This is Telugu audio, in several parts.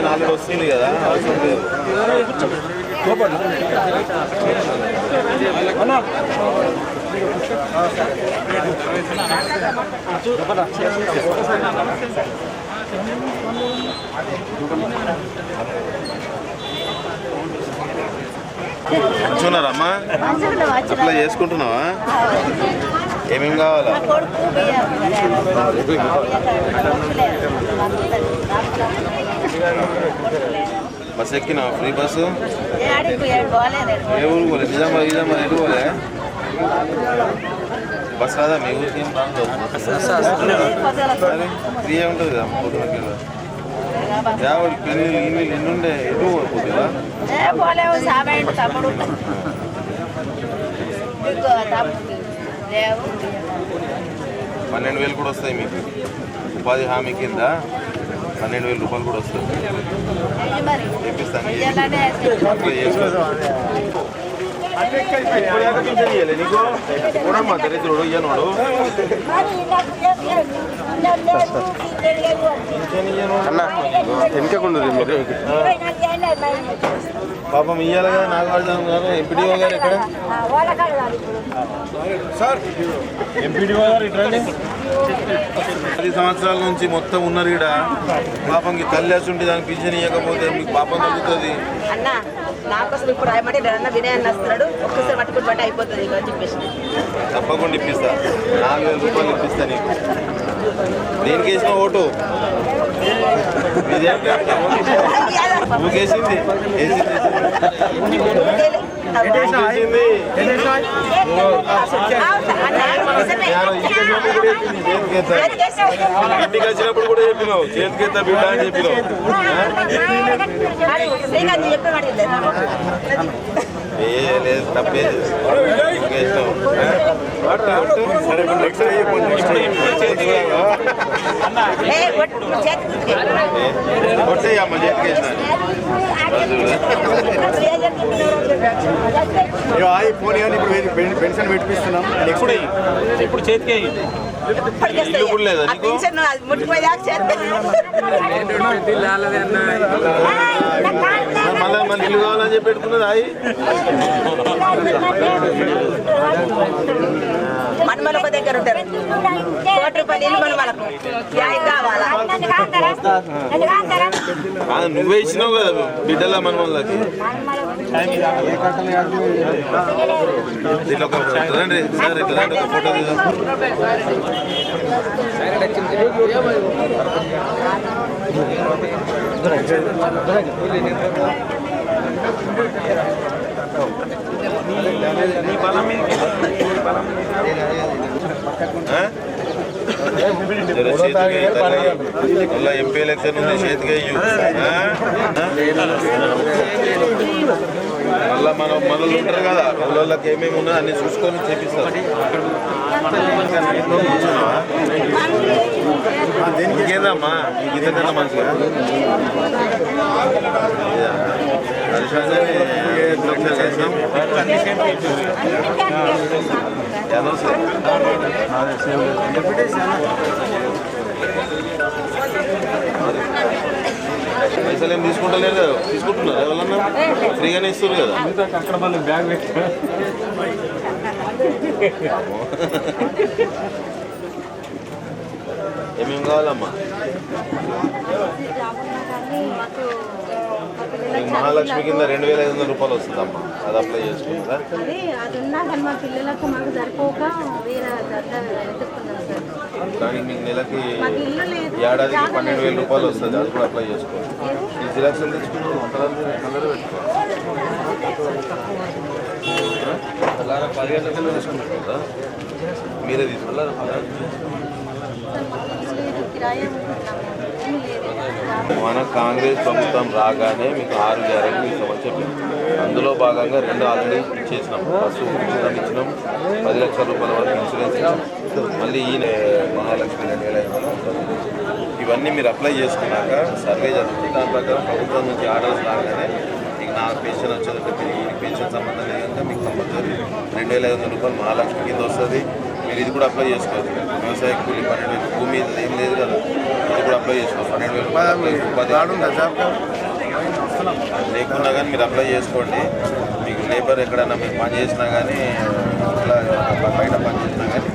నాలుగు వస్తుంది కదా అవసరం లేదు. మంచున్నారమ్మా? అప్లై చేసుకుంటున్నావా? ఏమేమి కావాలా? బస్ ఎక్కినా? Free bus? ఏ ఊరు పోలే? నిజామాబాద్ ఎటు పోలే? బస్ రాదా మీ ఊరికి? ఏం రాదు. ఫ్రీ ఉంటుంది కదా పొద్దునకి. ఎన్నుండే ఎటు పోతుందా? 12,000 కూడా వస్తాయి మీకు. ఉపాధి హామీ కింద 12,000 రూపాయలు కూడా వస్తుంది. నీకు కూడా మా దరిద్రుడు ఇయ్యనోడు వెనుకకుండదు మీరు. పాపం ఇయ్యాలి కదా. నాగార్జున గారు ఎంపీడీఓ గారు ఎక్కడ? సార్ ఎంపీడీఓ గారు ఇక్కడ 10 సంవత్సరాల నుంచి మొత్తం ఉన్నారు ఇక్కడ. పాపంకి తల్లి వచ్చి దానికి పింఛన్ ఇవ్వకపోతే మీకు పాపం తగ్గుతుంది. తప్పకుండా ఇప్పిస్తా. 4,000 రూపాయలు ఇప్పిస్తా నీకు. దేనికి వేసిన ఓటు? నువ్వుకేసింది ఇంటికి వచ్చినప్పుడు కూడా చెప్పినావు చేతికెత్తా బిడ్డ అని చెప్పినావు. ఏ లేదు తప్పేది. కొట్టేయమ్మ చేతికేసిన ఫోన్ కానీ ఇప్పుడు పెన్షన్ పెట్టిస్తున్నాం. ఇప్పుడు చేతికే ఇల్లు కూడా లేదా నీకు? మళ్ళీ ఇల్లు కావాలని చెప్పి పెట్టుకున్నది. అయి మనమల ఒక దగ్గర ఉంటారు. 1 రూపాయలు ఇల్లు మనమలకు నువ్వే ఇచ్చినావు కదా బిడ్డల మనమల్లకి. దీంట్లో ఒక రండి సార్, ఇట్లా రండి ఒక ఫోటో తీద్దాం. ఎంపీ ఎలక్షన్ ఉంది, చేతికి మళ్ళా మనం మనలు ఉంటారు కదా, వాళ్ళకి ఏమేమి ఉన్నదో అన్ని చూసుకొని చేపిస్తారు. ఇంకేందమ్మా మీకు ఇంతకన్నా మంచిగా పైసలు ఏం తీసుకుంటలేరు కదా? తీసుకుంటున్నారు ఎవరన్నా? ఫ్రీగానే ఇస్తారు కదా. అక్కడ మళ్ళీ బ్యాగ్ పెట్టా ఏమేమి కావాలమ్మా? మహాలక్ష్మి కింద 2,500 రూపాయలు వస్తుందమ్మా. అది అప్లై చేసుకుందా? కానీ మీకు నెలకి ఏడాదికి 12,000 రూపాయలు వస్తుంది. అది కూడా అప్లై చేసుకోండి. ఈ జిరాక్స్ తెచ్చుకున్నాం అందరూ పెట్టుకోండి. తీసుకుంటారా? మీరే తీసుకున్నారా? మన కాంగ్రెస్ ప్రభుత్వం రాగానే మీకు 6 గ్యారెంటీలు ఇస్తామని చెప్పింది. అందులో భాగంగా 2 ఆల్రెడీ చేసినాం. ఫస్ట్ ఉచితం ఇచ్చినాం, 10 లక్షల రూపాయల వరకు ఇన్సూరెన్స్ ఇచ్చినాం. మళ్ళీ ఈ మహాలక్ష్మి 2,500. ఇవన్నీ మీరు అప్లై చేసుకున్నాక సర్వే జరుగుతుంది. దాని ప్రకారం ప్రభుత్వం నుంచి ఆర్డర్స్ రాగానే నాకు పెన్షన్ వచ్చేది పెన్షన్ సంబంధం లేదంటే మీకు కంపల్సరీ 2,500 రూపాయలు మహాలక్ష్మి కింద వస్తుంది. మీరు ఇది కూడా అప్లై చేసుకోవచ్చు. వ్యవసాయ కూలి 12,000 భూమి ఏం లేదు కదా, ఇది కూడా అప్లై చేసుకోవచ్చు. 12,000 లేకున్నా కానీ మీరు అప్లై చేసుకోండి. మీకు లేబర్ ఎక్కడైనా మీరు పని చేసినా కానీ ఇట్లా బయట పని చేసినా కానీ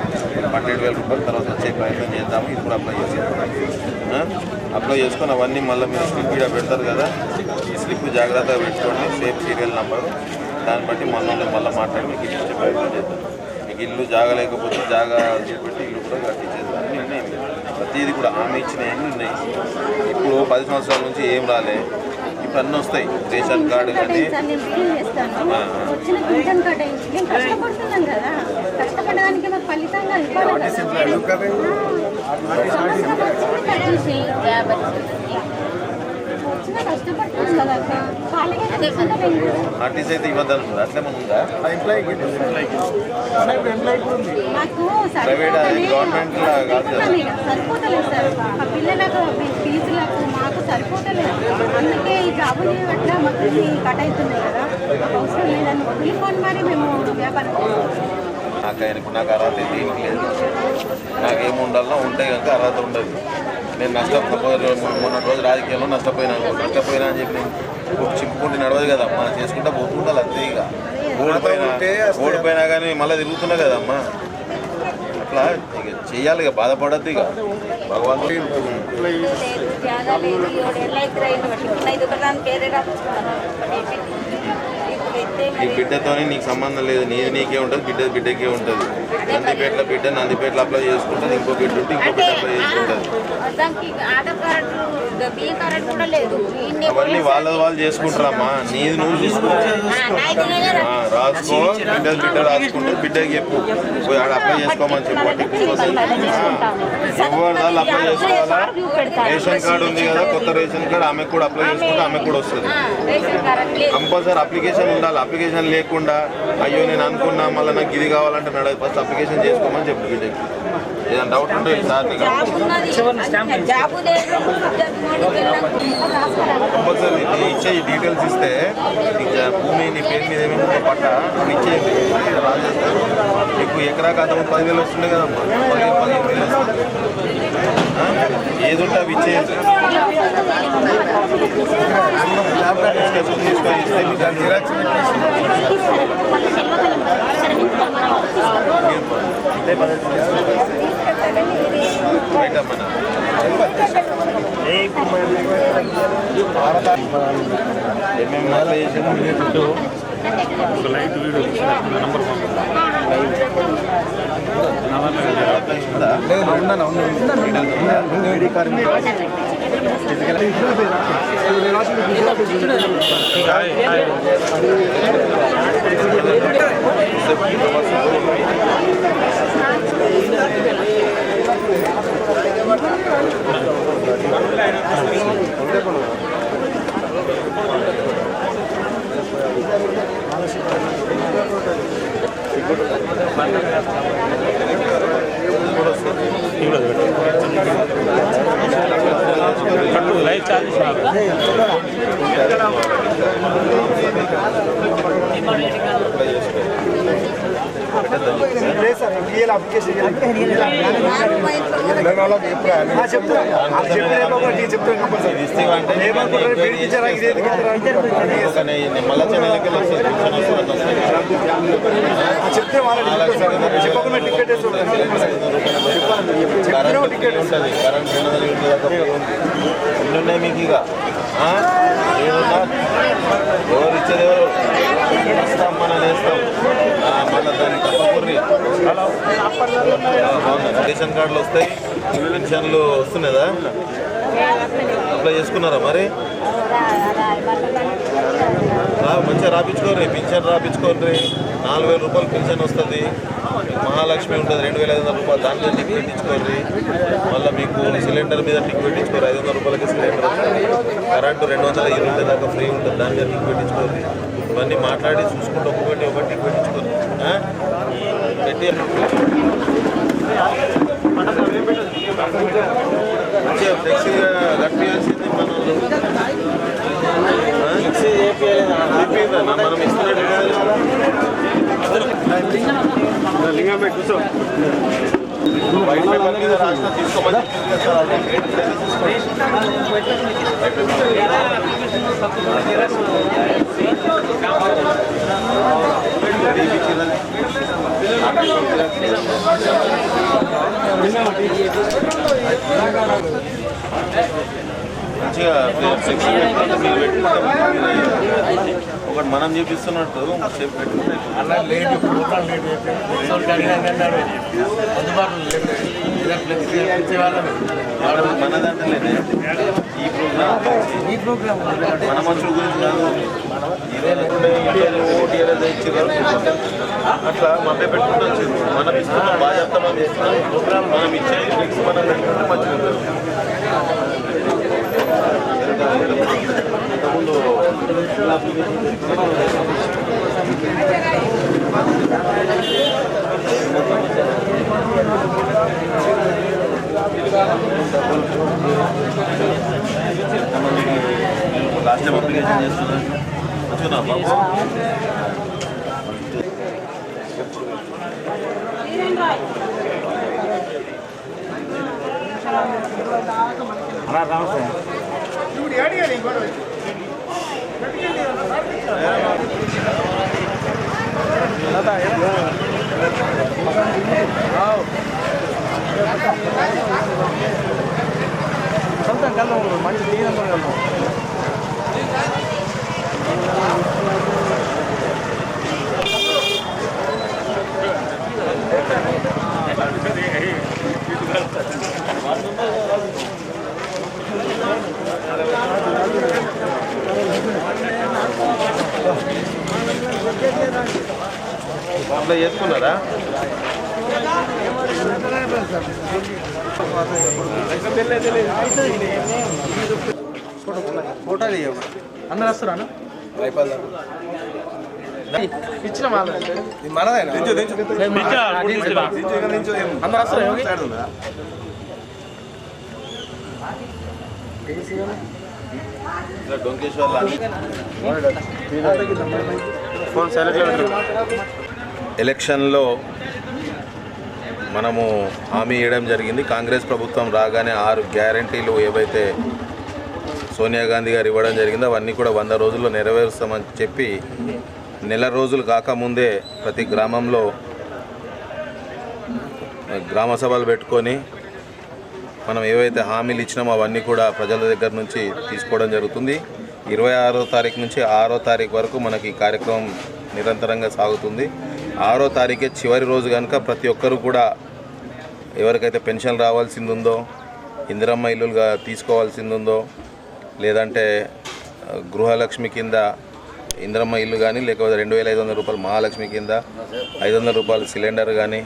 12,000 రూపాయలు తర్వాత వచ్చే ప్రయత్నం చేద్దాము. ఇది కూడా అప్లై చేసుకోండి. అప్లై చేసుకొని అవన్నీ మళ్ళీ మీరు స్లిప్ కూడా పెడతారు కదా, ఈ స్లిప్ జాగ్రత్తగా పెట్టుకోండి. సేఫ్ సీరియల్ నెంబరు, దాన్ని బట్టి మళ్ళీ మాట్లాడి మీకు ఇచ్చే ప్రయత్నం చేద్దాం. మీకు ఇల్లు జాగా లేకపోతే జాగా చేపెట్టి ఇల్లు కూడా కట్టించేది అన్నీ ఉన్నాయి. ప్రతిదీ కూడా హామీ ఇచ్చినవన్నీ ఉన్నాయి. ఇప్పుడు 10 సంవత్సరాల నుంచి ఏం రాలే, ఇప్పుడు అన్నీ వస్తాయి. రేషన్ కార్డు కానీ ఆర్టీసీ అయితే ఇవ్వద్దని ఉందా? అట్లేమన్నా ఉందా? ప్రైవేట్ గవర్నమెంట్ కాదు కదా. సరిపోతలేదు సార్, ఆ పిల్లలకు ఫీజులకు మాకు సరిపోతలేదు. అందుకే ఈ జాబులు అట్లా మాకు కట్ అవుతున్నాయి కదా, అవసరం లేదని వదిలిపోని మరి మేము వ్యాపారం నాకు అర్హత అయితే ఏం లేదు. నాకేమి ఉండాలన్నా ఉంటే కనుక అర్హత ఉండదు. నేను మొన్న రోజు రాజకీయాల్లో నష్టపోయినా అని చెప్పి నేను చిప్పుకుంటే నడవదు కదా, మనం చేసుకుంటా పోతుండాలి అంతే. ఇక ఓడిపోయినా కానీ మళ్ళీ తిరుగుతున్నా కదమ్మా, అట్లా ఇక చెయ్యాలి. ఇక బాధపడద్దు. ఇక భగవంతుడు ఈ బిడ్డతో నీకు సంబంధం లేదు. నీది నీకే ఉంటుంది, బిడ్డకే ఉంటుంది. నందిపేటలో అప్లై చేసుకుంటుంది, ఇంకో బిడ్డ ఉంటే ఇంకో బిడ్డ అప్లై చేసుకుంటుంది. అవన్నీ వాళ్ళు చేసుకుంటారమ్మా. నీది నువ్వు చూసుకో, రాసుకో. బిడ్డ రాసుకుంటే బిడ్డకి చెప్పు, పోయి ఆడ అప్లై చేసుకోమని చెప్పు. ఎవరు వాళ్ళు అప్లై చేసుకోవాలా? రేషన్ కార్డు ఉంది కదా, కొత్త రేషన్ కార్డు, ఆమెకు కూడా అప్లై చేసుకుంటే ఆమెకు కూడా వస్తుంది. కంపల్సరీ అప్లికేషన్ ఉండాలి. అప్లికేషన్ లేకుండా అయ్యో నేను అనుకున్నా మళ్ళీ నాకు ఇది కావాలంటే నడదు. ఫస్ట్ అప్లికేషన్ చేసుకోమని చెప్పు బిడ్డకి. ఏదైనా డౌట్ ఉంటే సార్ కంపల్సరీ ఇచ్చే డీటెయిల్స్ ఇస్తే భూమి నీ పేరు మీద ఏమేమి పట్ట ఇచ్చేయండి, రాజేస్తారు. మీకు ఎకరాకు అంత 10,000 వస్తుండే కదమ్మా, 15,000 వస్తుంది. ఏది ఉంటే అవి ఇచ్చేయండి. తీసుకొని ఇస్తే మీకు దాన్ని బయట మన ఏమేమి అప్లై చేసాము. Light video number live charges చెప్తే చెప్పకుండా టికెట్ ఉంటుంది. కరెంట్ ఉన్నాయి మీకు. ఇక ఎవరు ఇచ్చేది ఎవరు ఇస్తాం, మనం వేస్తాం. మళ్ళీ దాన్ని తప్పకూర్రి. రేషన్ కార్డులు వస్తాయి, పెన్షన్లు వస్తున్నాయా? అప్లై చేసుకున్నారా మరి? మంచిగా రాపించుకోర్రి, పింఛన్ రాపించుకోర్రి. 4,000 రూపాయలు పింఛన్ వస్తుంది. మహాలక్ష్మి ఉంటుంది 2,500 రూపాయలు, దాంట్లో టిక్ పెట్టించుకోర్రి. మళ్ళీ మీకు సిలిండర్ మీద టిక్ పెట్టించుకోరు, 500 రూపాయలకి సిలిండర్ వస్తుంది. కరెంటు 220 దాకా ఫ్రీ ఉంటుంది, దాని మీద టిక్ పెట్టించుకోర్రి. ఇవన్నీ మాట్లాడి చూసుకుంటూ ఒకటి టిక్ పెట్టించుకోరు. పెట్టి మంచిగా ఫ్లెక్సీగా కట్టియాల్సింది మనం. వైట్ పేపర్ మీద రాసిన తీసుకోమని చెప్పింది కదా సార్, అదే మంచిగా ఒకటి మనం చూపిస్తున్నట్టు సేపు పెట్టుకుంటే మన దాంట్లోనే ఈ ప్రోగ్రామ్ మన మనుషుల గురించి కాదు, ఓటు ఏదైతే ఇచ్చారో అట్లా మభ్య పెట్టుకుంటూ వచ్చింది. మనం ఇస్తున్నాం బాధ్యత, మనం ఇస్తున్నాం, మనం ఇచ్చే ఫిక్స్ మనం పెట్టుకుంటే మంచిగా ఉంటుంది. ఇంతకుముందు లాస్ట్ టైం అప్లికేషన్ చేస్తున్నాను మంచిగా బాబు. మంచి అప్లై చేసుకున్నారా? ఫోటో అందరు వస్తారా? ఇచ్చిన అందరు వస్తారా? ఎలక్షన్లో మనము హామీ ఇవ్వడం జరిగింది. కాంగ్రెస్ ప్రభుత్వం రాగానే 6 గ్యారంటీలు ఏవైతే సోనియా గాంధీ గారు ఇవ్వడం జరిగిందో అవన్నీ కూడా 100 రోజుల్లో నెరవేరుస్తామని చెప్పి నెల రోజులు కాకముందే ప్రతి గ్రామంలో గ్రామ సభలు పెట్టుకొని మనం ఏవైతే హామీలు ఇచ్చినామో అవన్నీ కూడా ప్రజల దగ్గర నుంచి తీసుకోవడం జరుగుతుంది. 26వ తారీఖు నుంచి 6వ తారీఖు వరకు మనకి ఈ కార్యక్రమం నిరంతరంగా సాగుతుంది. 6వ తారీఖే చివరి రోజు కనుక ప్రతి ఒక్కరూ కూడా ఎవరికైతే పెన్షన్ రావాల్సింది ఉందో, ఇందిరమ్మ ఇల్లులుగా తీసుకోవాల్సింది ఉందో, లేదంటే గృహలక్ష్మి కింద ఇందిరమ్మ ఇల్లు కానీ, లేకపోతే 2500 రూపాయలు మహాలక్ష్మి కింద 500 రూపాయలు సిలిండర్ కానీ,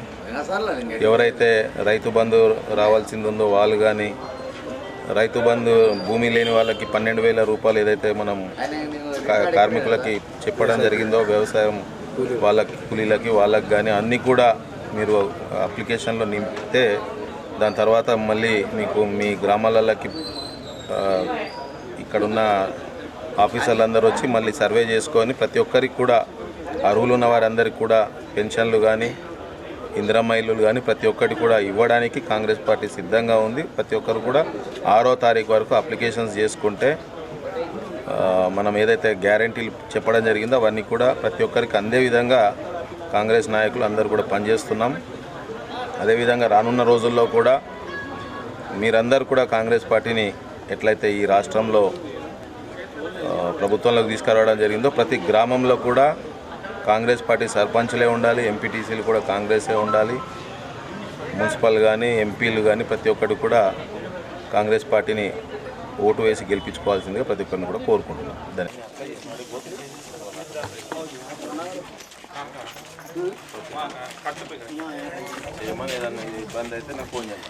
ఎవరైతే రైతు బంధు రావాల్సింది ఉందో వాళ్ళు కానీ, రైతు బంధు భూమి లేని వాళ్ళకి 12,000 రూపాయలు ఏదైతే మనం కార్మికులకి చెప్పడం జరిగిందో, వ్యవసాయం వాళ్ళకి కూలీలకి వాళ్ళకి కానీ అన్నీ కూడా మీరు అప్లికేషన్లో నింపితే దాని తర్వాత మళ్ళీ మీకు మీ గ్రామాలకి ఇక్కడున్న ఆఫీసర్లందరూ వచ్చి మళ్ళీ సర్వే చేసుకొని ప్రతి ఒక్కరికి కూడా అర్హులు ఉన్న వారందరికీ కూడా పెన్షన్లు కానీ, ఇందిరమ్మ ఇల్లులు కానీ ప్రతి ఒక్కటి కూడా ఇవ్వడానికి కాంగ్రెస్ పార్టీ సిద్ధంగా ఉంది. ప్రతి ఒక్కరు కూడా 6వ తారీఖు వరకు అప్లికేషన్స్ చేసుకుంటే మనం ఏదైతే గ్యారంటీలు చెప్పడం జరిగిందో అవన్నీ కూడా ప్రతి ఒక్కరికి అందే విధంగా కాంగ్రెస్ నాయకులు అందరూ కూడా పనిచేస్తున్నాం. అదేవిధంగా రానున్న రోజుల్లో కూడా మీరందరూ కూడా కాంగ్రెస్ పార్టీని ఎట్లయితే ఈ రాష్ట్రంలో ప్రభుత్వంలోకి తీసుకురావడం జరిగిందో ప్రతి గ్రామంలో కూడా కాంగ్రెస్ పార్టీ సర్పంచ్లే ఉండాలి, ఎంపీటీసీలు కూడా కాంగ్రెసే ఉండాలి, మున్సిపల్ కానీ ఎంపీలు కానీ ప్రతి ఒక్కటి కూడా కాంగ్రెస్ పార్టీని ఓటు వేసి గెలిపించుకోవాల్సిందిగా ప్రతి ఒక్కరిని కూడా కోరుకుంటున్నాం. ఏదైనా ఇబ్బంది అయితే నాకు ఫోన్ చేయండి.